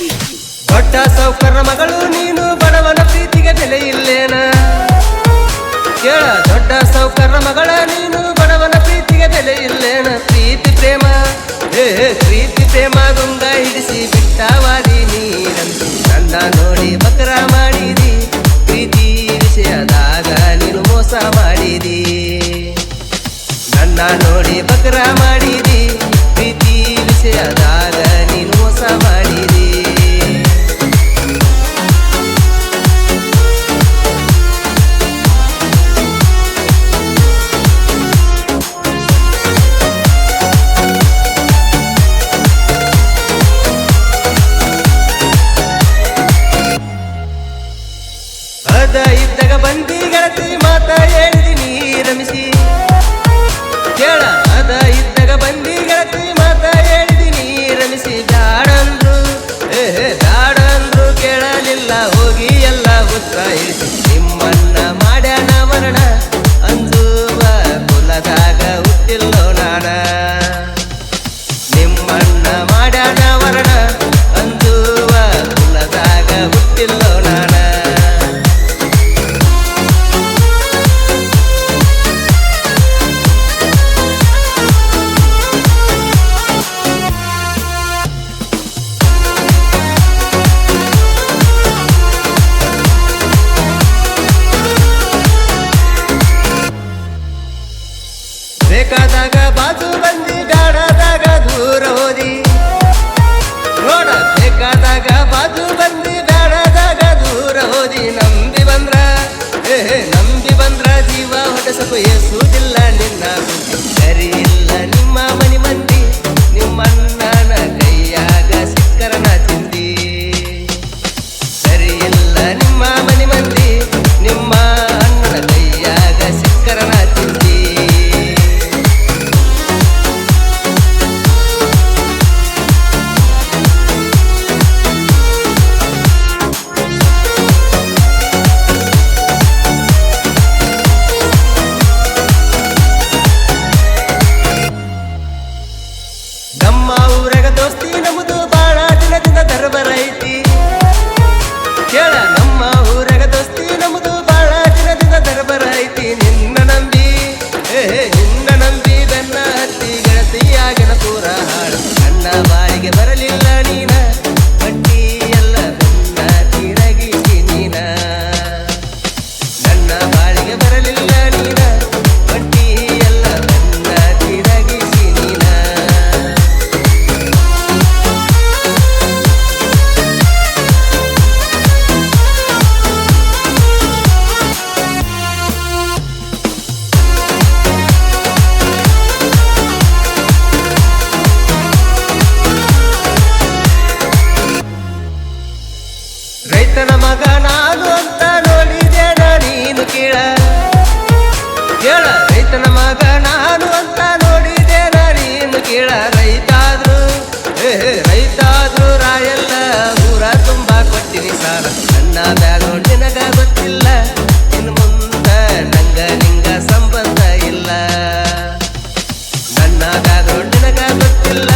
ದೊಡ್ಡ ಸೌಕರ್ಯ ಮಗಳು ನೀನು ಬಡವನ ಪ್ರೀತಿಗೆ ಬೆಲೆ ಇಲ್ಲೇನ ಕೇಳ ದೊಡ್ಡ ಸೌಕರ್ಯ ಮಗಳ ನೀನು ಬಡವನ ಪ್ರೀತಿಗೆ ಬೆಲೆ ಇಲ್ಲೇನ ಪ್ರೀತಿ ಪ್ರೇಮ ಪ್ರೀತಿ ಪ್ರೇಮ ಗುಂಗ ಹಿಡಿಸಿ ಬಿಟ್ಟವಾದಿ ನೀರಂತ ನನ್ನ ನೋಡಿ ಬಕರ ಮಾಡಿದಿ ಪ್ರೀತಿ ವಿಷಯದಾಗ ನೀನು ಮೋಸ ಮಾಡಿದಿ ನನ್ನ ನೋಡಿ ಬಕರ ಮಾಡಿದಿ ಪ್ರೀತಿ ವಿಷಯದಾಗ ನೀನು ಮೋಸ ಮಾಡಿದಿ ಅದ ಇದ್ದಾಗ ಬಂದಿ ಗೆಳತಿ ಮಾತ ಹೇಳಿದಿ ನೀ ರಮಿಸಿ ಕೇಳ ಅದ ಇದ್ದಾಗ ಬಂದಿ ಗೆಳತಿ ಮಾತ ಹೇಳಿದಿ ನೀ ರಮಿಸಿ ಬ್ಯಾಡಂದ್ರು ಬ್ಯಾಡಂದ್ರು ಕೇಳಲಿಲ್ಲ ಹೋಗಿ ಎಲ್ಲ ಉತ್ಸಾಹಿಸಿ ನಿಮ್ಮನ್ನ ಮಾಡ್ಯಾನ ಮರಣ ಅಂಜುವ ಕುಲದಾಗ ಹುಟ್ಟಿಲ್ಲೋ ನಾನ ನಿಮ್ಮನ್ನ ಮಾಡ್ಯಾನ ಮರಣ ಅಂಜುವ ಕುಲದಾಗ ಹುಟ್ಟಿಲ್ಲೋ ನಾನ ಬೇಕಾದಾಗ ಬಾಜು ಬಂದಿ ಬ್ಯಾಡದಾಗ ದೂರ ಹೋದಿ ನೋಡ ಬೇಕಾದಾಗ ಬಾಜು ಬಂದಿ ಬ್ಯಾಡದಾಗ ದೂರ ಹೋದಿ ನಂಬಿ ಬಂದ್ರ ಜೀವ ಹೊಡೆಸಕು ಏಸುವುದಿಲ್ಲ ನಿನ್ನ ಸರಿ ಇಲ್ಲ ನಿಮ್ಮ ಮನಿ ಮಂದಿ ನಿಮ್ಮಣ್ಣನ ಕೈಯಾಗ ಸಿಕ್ಕರನ ತಿಂದಿ ಸರಿ ಇಲ್ಲ ನಿಮ್ಮ ಮನಿ ಮಂದಿ ನಿಮ್ಮ ಅಣ್ಣನ ಕೈಯಾಗ ಸಿಕ್ಕರನ ತಿಂದಿ ನಮ್ಮ ಊರಾಗ ದೋಸ್ತಿ ನಮ್ಮದು ಬಾಳ ದಿನದಿಂದ ದರ್ಬರೈತಿ ಕೇಳ ನಮ್ಮ ಊರಾಗ ದೋಸ್ತಿ ನಮ್ಮದು ಬಾಳ ದಿನದಿಂದ ದರ್ಬರೈತಿ ನಿನ್ನ ನಂಬಿ ಬೆನ್ನ ಹತ್ತಿ ಗೆಳತಿಯಾಗನ ಪೂರ ಹಾಳು ನನ್ನ ಬಾಯಿಗೆ ಬರಲಿಲ್ಲ ನೀನ ಬಟ್ಟಿ ಎಲ್ಲ ಬೆನ್ನ ತೀರಗಿಸಿ ನೀನ ನನ್ನ ಬಾಳಿಗೆ ಬರಲಿಲ್ಲ ನೀನ ಬಟ್ಟಿ ಎಲ್ಲ ಬೆನ್ನ ತೀರಗಿಸಿ ನೀನ ರೈತನ ಮಗ ನಾನು ಅಂತ ನೋಡಿದೆ ನೀನು ಕೇಳ ರೈತನ ಮಗ ನಾನು ಅಂತ ನೋಡಿದೆ ನೀನು ಕೇಳ ರೈತಾದ್ರು ರಾಯಲ್ಲ ಊರ ತುಂಬಾ ಕೊಟ್ಟಿನಿ ಸಾಲ ನನ್ನ ಬ್ಯಾಗೋ ನಿನಗ ಗೊತ್ತಿಲ್ಲ ಇನ್ನು ಮುಂದ ನಂಗ ನಿಂಗ ಸಂಬಂಧ ಇಲ್ಲ ನನ್ನ ಬ್ಯಾಗೋ ನಿನಗ ಗೊತ್ತಿಲ್ಲ